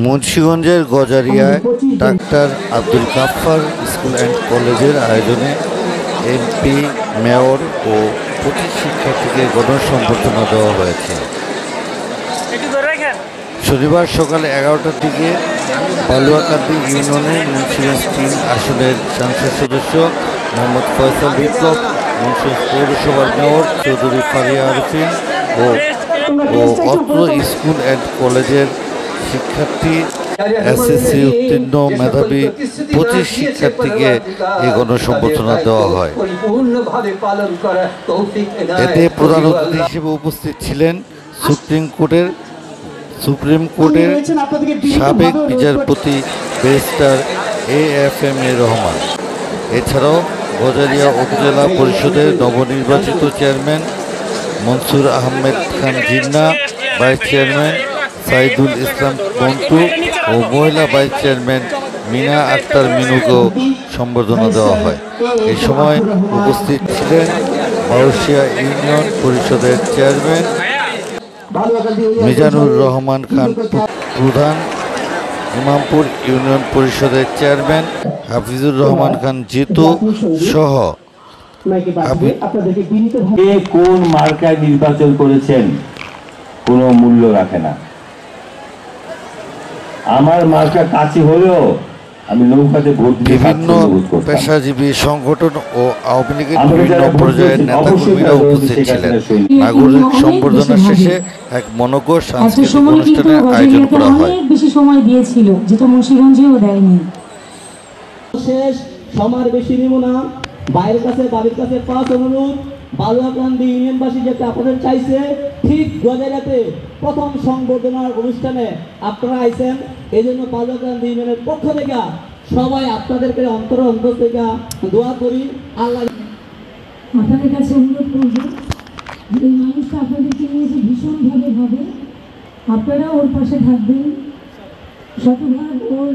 মুন্সিগঞ্জের গজারিয়ায় doctor Abdul Gaffar school and কলেজের আয়োজনে এমপি, মেয়র ও 25 শিক্ষার্থীকে গণসংবর্ধনা দেওয়া হয়েছে। শনিবার সকাল 11টার দিকে বালুয়াকান্দি ইউনিয়নের মুন্সিগঞ্জ 3 আসনের সংসদ সদস্য মোহাম্মদ ফয়সাল বিপ্লব, মুন্সিগঞ্জ পৌরসভার মেয়র চৌধুরী ফারিয়া আরফিন ও অত্র স্কুল অ্যান্ড কলেজের শিক্ষার্থী, এসএসসি উত্তীর্ণ মেধাবী 25 শিক্ষার্থীকে এই গণসংবর্ধনা দেওয়া হয়। এতে প্রধান অতিথি হিসেবে উপস্থিত ছিলেন সুপ্রিম কোর্টের সাবেক বিচারপতি ব্যারিস্টার AFM রহমান। এছাড়াও গজারিয়া উপজেলা পরিষদের নবনির্বাচিত chairman Mansur Ahmed Khan Jinnah, vice chairman Saidul Islam Montu ও মহিলা ভাইস চেয়ারম্যান মিনা আক্তার মিনুকেও সম্বর্ধনা দেওয়া হয়। এই সময় উপস্থিত ছিলেন বাউশিয়া ইউনিয়ন পরিষদের চেয়ারম্যান মিজানুর রহমান খান প্রধান, ইমামপুর ইউনিয়ন পরিষদের চেয়ারম্যান হাফিজুর রহমান খান জিতু সহ কোন মার্কায় নির্বাচন করেছেন কোনো মূল্য রাখে না। আমার মার্কা কাছে হলেও আমি নৌকাতে ভোট দিতে বিভিন্ন পেশাজীবী সংগঠন ও আওয়ামী লীগের বিভিন্ন পর্যায়ের নেতাকর্মীরা উপস্থিত ছিলেন। নাগরিক সম্বর্ধনা শেষে এক মনোজ্ঞ সাংস্কৃতিক অনুষ্ঠানের আয়োজন করা হয়। বেশি সময় দিয়েছিল, যেটা মুন্সিগঞ্জেও দেয়নি। শেষ সময়ের বেশি নিব না, বাইরের কাছে বাড়ির কাছে পাঁচ অনুরোধ, বালুয়াকান্দি ইউনিয়নবাসী যেটা আপনাদের চাইছে, ঠিক গজারিয়াতে প্রথম সংবর্ধনার অনুষ্ঠানে আপনারা আইছেন। এই জন্য বালুয়াকান্দি ইউনিয়নের পক্ষ থেকে সবাই আপনাদেরকে অন্তর থেকে দোয়া করি। আল্লাহ আপনাদের কাছে অনুরোধ করব, এই মানুষটা আপনাদেরকে নিয়েছে ভীষণভাবে ভাবে, আপনারা ওর পাশে থাকবেন। শতভাগ ওর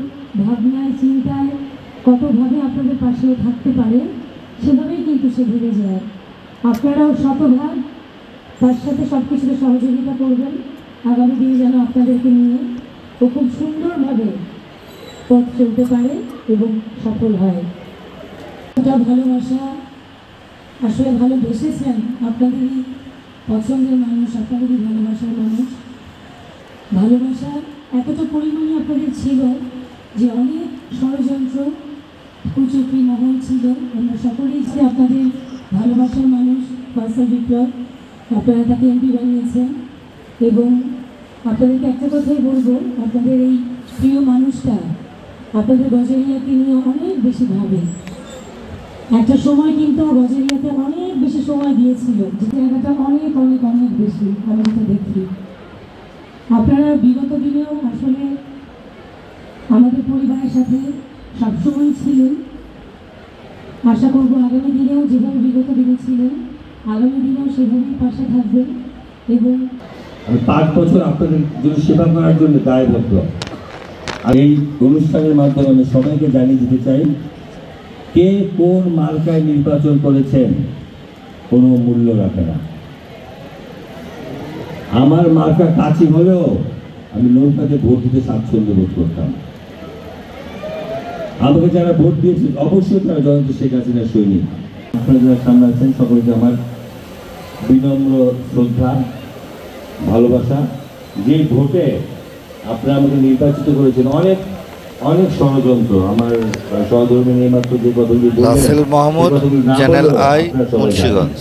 ভাবনায় চিন্তায় কতভাবে আপনাদের পাশে থাকতে পারে সেভাবেই কিন্তু সে ভেবে যায়। আপনারাও শতভাগ তার সাথে সব কিছুতে সহযোগিতা করবেন। আগামী দিনে যেন আপনাদেরকে নিয়ে ও খুব সুন্দরভাবে পথ চলতে পারে এবং সফল হয়। এটা ভালোবাসা আসলে ভালোবেসেছেন আপনাদেরই পছন্দের মানুষ, আপনাদেরই ভালোবাসার মানুষ। ভালোবাসা এতটা পরিমাণে আপনাদের ছিল যে অনেক ষড়যন্ত্র কুচক্রি মহল ছিল। আমরা সকলেই ছিল আপনাদের ভালোবাসার মানুষ। ফয়সাল বিপ্লব, আপনারা তাকে এমপি বানিয়েছেন এবং আপনাদেরকে একটা কথাই বলবো, আপনাদের এই প্রিয় মানুষটা আপনাদের গজারিয়াকে নিয়ে অনেক বেশি ভাবে। একটা সময় কিন্তু গজারিয়াতে অনেক বেশি সময় দিয়েছিল, যে জায়গাটা অনেক অনেক অনেক বেশি আমি যেটা দেখি। আপনারা বিগত দিনেও আসলে আমাদের পরিবারের সাথে সবসময় ছিলেন। আশা করবো আগামী দিনেও যেভাবে বিগত দিনে ছিলেন, আগামী দিনেও সেভাবেই পাশে থাকবেন। এবং আমি 5 বছর আপনাদের জন্য সেবা করার জন্য দায়বদ্ধ। আর এই অনুষ্ঠানের মাধ্যমে আমি সবাইকে জানিয়ে দিতে চাই, কে কোন মার্কায় নির্বাচন করেছেন কোনো মূল্য রাখে না। আমার মার্কা কাছে হলেও আমি নৌকাতে ভোট দিতে স্বাচ্ছন্দ্য বোধ করতাম। আমাকে যারা ভোট দিয়েছে অবশ্যই তারা জয়ন্ত শেখ হাসিনার সৈনিক। আপনারা যারা সামনে আছেন সকলকে আমার বিনম্র শ্রদ্ধা, ভালোবাসা। যে ভোটে আপনারা আমাকে নির্বাচিত করেছেন, অনেক অনেক ষড়যন্ত্র, আমার সহধর্মী এইমাত্র যে কথা রাসেল মাহমুদ, চ্যানেল আই, মুন্সিগঞ্জ।